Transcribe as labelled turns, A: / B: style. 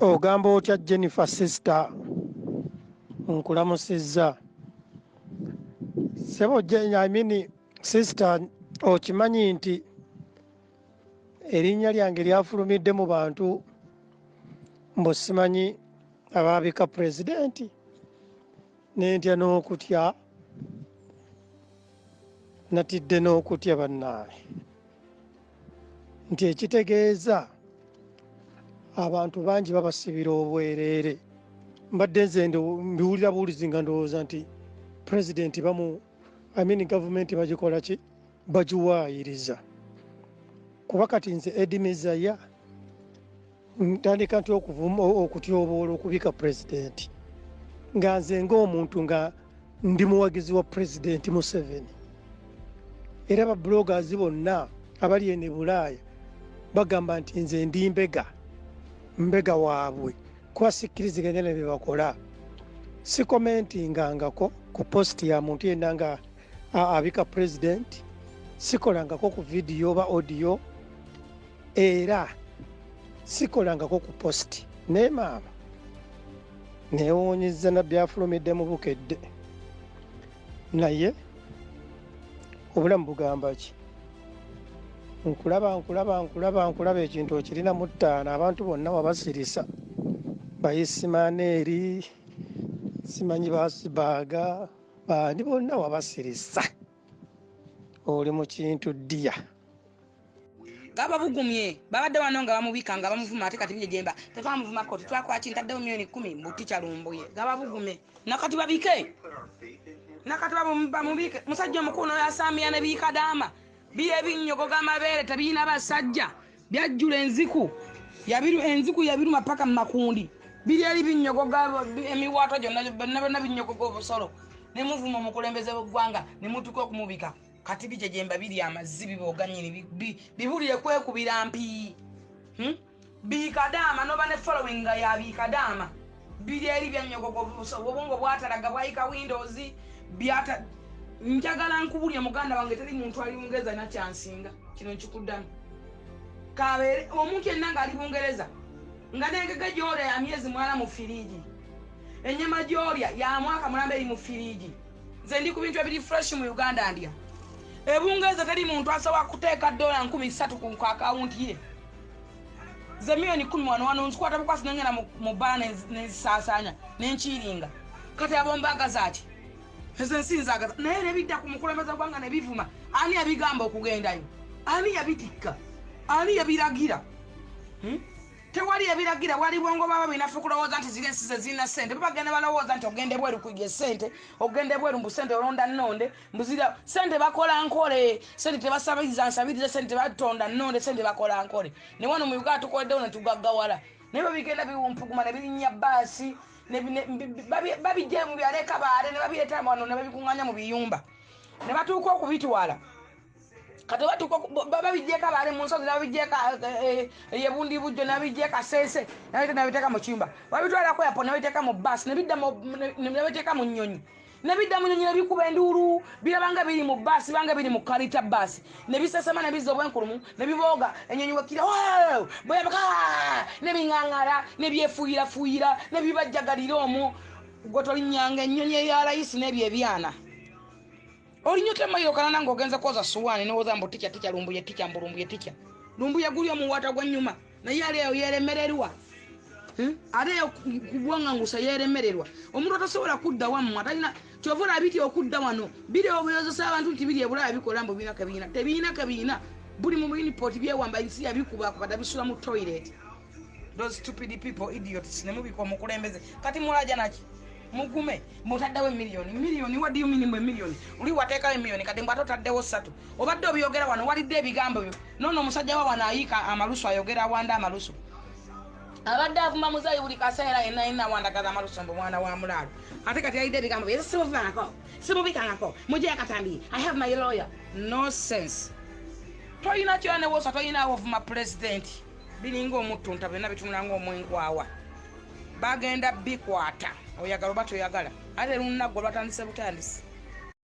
A: ogamba otya Jennifer sister nkulamusizza sebo I mean sister okimanyi nti erinnya lyange lyafulumidde mu bantu mbu simanyi abaabika pulezidenti nentya n'okutya natidde n'okutya bannaabe nti ekitegeeza abantu bangi babasibira obwereere mbadde nze mbiwulira buwulizi nga ndowooza nti pulezidenti gavumenti bagikola ki bagiwaayiriza kuba kati nze Eddie Mizaya ntandika nti okutyoboola okubika pulezidenti nga nze ng'omuntu nga ndi muwagizi wa pulezidenti Museveni era ababulogaazi bonna abali eno e Bulaaya bagamba nti nze ndi mbega waabwe kuba sikkiriziganya ne bye bakola sikomentingangako ku positi ya muntu yenna nga abika pulezidenti sikolangako ku vidiyo oba odiyo era sikolangako ku positi naye maama neewuunyizza nabbi afulumidde mu bukedde naye obulamu bugamba ki nkulaba ekintu okirina mu ttaano abantu bonna wabasirisa bayisimaneeri simanyi basibaaga bandi bonna wabasirisa oli mu kintu ddiya
B: gaba bugumye babadde wano nga bamubika nga bamuvuma ate kati bijejemba tebamuvuma koti twakola kintu addewo milioni 10 mbuti kyalumbuye gaba bugumye nakati babike nakati bamubike musajja omukulu yasamya ne bikadaama bile binnyogo g'amabeere tebiina basajja byajjula enziku yabiruma paka mu makundi biri eri binnyogo emiwaato gyonna binnyogo g'obusolo ne muvuma omukulembeze w'eggwanga ne mutuka okumubika kati bijejemba biri amazzi bibooganyini bibulire kwekubira mpi bikadaama noba ne following nga ya bikadaama biri eri byannyogo g'obusolo obwongo bwatalaga bwayika windows byata njagala nkubulya muganda wange teri muntu ali Bungereza na kyansinga kino nkikuddamu kabeere omuntu yenna nga ali Bungereza nga n'engege gy'olya ya myezi mwala mu firiji ennyama gy'olya ya mwaka mulamba eri mu firiji nze ndi ku bintu ebiri fresh mu Uganda ndya e Bungereza teri muntu asobola kuteeka $300 ku akawunti ye ze milioni 10 wano nzikwata bukwasi nengenda mu bbala nenzisaasaanya nenkiringa kati abombagaza ati ese nsinzaga naye nebidda ku mukulembeze gwanga ne bivuma ani yabigamba okugendayo ani yabitikka ani yabiragira tewali yabiragira wali bwongo baba binafu kulowooza nti zile ensize zirina ssente babagenda balowooza nti ogende bweru kuyiga ssente ogende bweru mbu ssente olonda nnonde mbuzira ssente bakola nkole ssente tebasabiriza nsabirize ssente tebatonda nnonde ssente bakola nkole ne wano mu Uganda tukoleddewo ne tugaggawala naye babigenda biwumpuguma ne birinnya baasi babijje mu byaleka baale ne babireeta wano ne babikuŋŋanya mu biyumba ne batuuka okubitwala kati batuuka babijjeko abaale mu nsozi nababijjeko yebundi bujjo nababijjeko aseese nabiteeka mu kiyumba babitwalako yapo nabiteeka mu baasi nabiteeka mu nnyonyi nebidda mu nnyonyi nebikuba enduulu birabanga biri mu baasi banga biri mu kalita baasi nebisesema nebizza obwenkulumu nebibooga ennyonyi wekira bwebaka nebiŋŋaŋŋala nebyefuuyirafuuyira nebibajjagalira omwo gwe tolinnyanga ennyonyi eya layisi n'ebyo ebyana olinyote mayiro kanana ng'ogenza kwoza suwaani nowooza mbu tikya lumbuye lumbuye guli omuwaata gwa nnyuma naye ali eyo yeeremererwa ate eyo ku bwaŋŋangusa yeeremererwa omuntu atasobola kudda wammwe atalina kyova olaba biti okudda wano biri obuyozesa abantu nti biri ebulaya bikola mbu tebiina kabiina buli mu unipooti byewamba ensi yabikubako kata bisula mu toilet those stupid people idiots ne mubika omukulembeze kati mulaja naki mugume mutaddewo miliyoni what do you mean miliyoni uli wateekawo miliyoni kati mbwate otaddewo 3 obadde obyogera wano walidde ebigambo byo noono omusajja wa wano ayiika amalusu ayogera wanda amalusu abadde avuma muzayi buli kaseera yenna wandagaza amalusu mbu mwana wa mulaalo ate kati ayidde ebigambo byo simubikangako mujja katambi I have my lawyer no sense toyina kyonewosa toyina ovuma president biringa omuttunta byonna bitunulanga omwenkwawa bagenda bikwata oyagala oba toyagala ate lunaggwe lwatandise butandisi